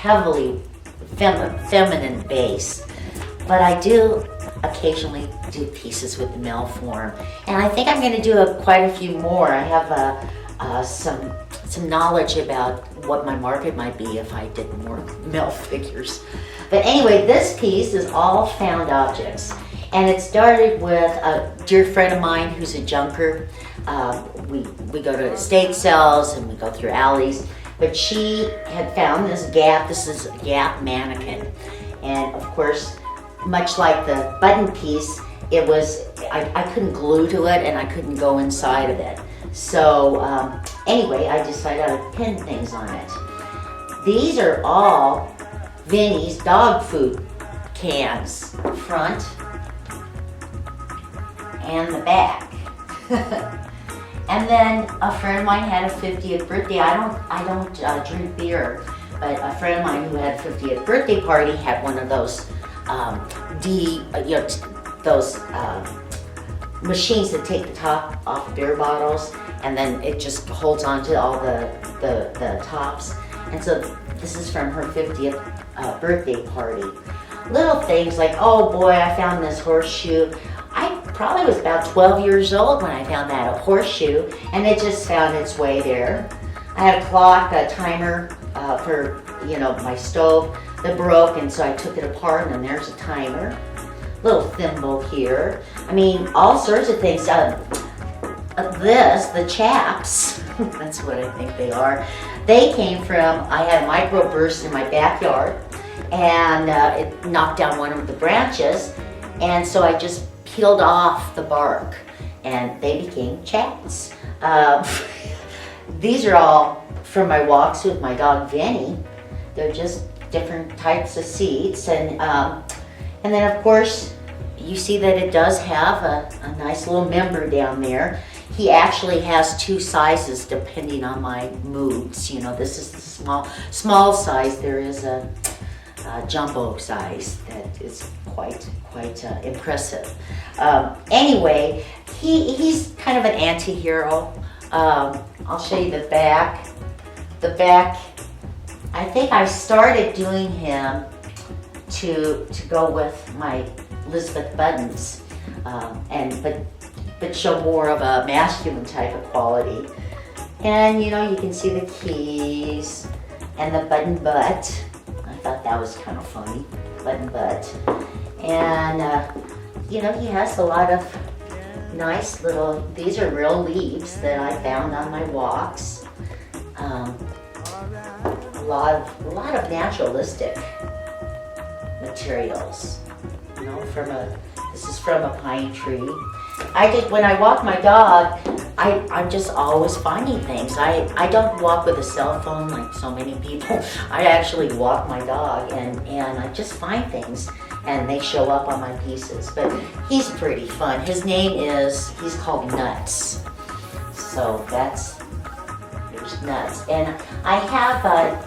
heavily feminine base, but I do occasionally do pieces with the male form, and I think I'm going to do quite a few more. I have some knowledge about what my market might be if I did more male figures. But anyway, this piece is all found objects, and it started with a dear friend of mine who's a junker. We go to estate sales and we go through alleys, but she had found this Gap. This is a Gap mannequin, and of course, much like the button piece, it was, I couldn't glue to it and I couldn't go inside of it. So anyway, I decided I would pin things on it. These are all Vinnie's dog food cans, front and the back. And then a friend of mine had a 50th birthday. I don't drink beer, but a friend of mine who had a 50th birthday party had one of those those machines that take the top off beer bottles, and then it just holds on to all the tops. And so this is from her 50th birthday party. Little things like, oh boy, I found this horseshoe. I probably was about 12 years old when I found that, a horseshoe, and it just found its way there. I had a clock, a timer for my stove that broke, and so I took it apart, and then there's a timer. Little thimble here. I mean, all sorts of things. The chaps, that's what I think they are. They came from, I had a microburst in my backyard, and it knocked down one of the branches, and so I just peeled off the bark, and they became chaps. These are all from my walks with my dog Vinnie. They're just different types of seats, and then of course you see that it does have a nice little member down there. He actually has two sizes depending on my moods. This is the small size. There is a jumbo size that is quite impressive. Anyway, he's kind of an anti-hero. I'll show you the back. The back, I think I started doing him to go with my Elizabeth buttons, but show more of a masculine type of quality. And you can see the keys and the button butt. I thought that was kind of funny, button butt. And he has a lot of nice little, these are real leaves that I found on my walks. A lot of naturalistic materials. This is from a pine tree. When I walk my dog, I'm just always finding things. I don't walk with a cell phone like so many people. I actually walk my dog, and I just find things, and they show up on my pieces. But he's pretty fun. His name he's called Nuts. So there's Nuts. And I have,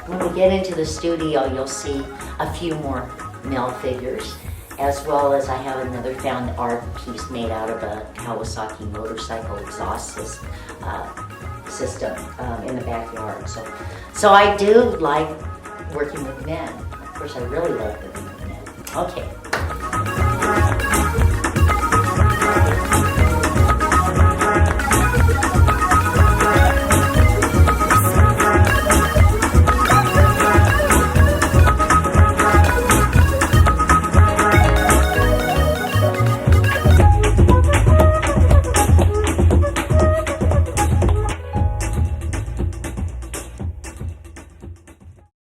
when we get into the studio, you'll see a few more male figures, as well as I have another found art piece made out of a Kawasaki motorcycle exhaust system in the backyard. So I do like working with men. Of course, I really like working with men. Okay.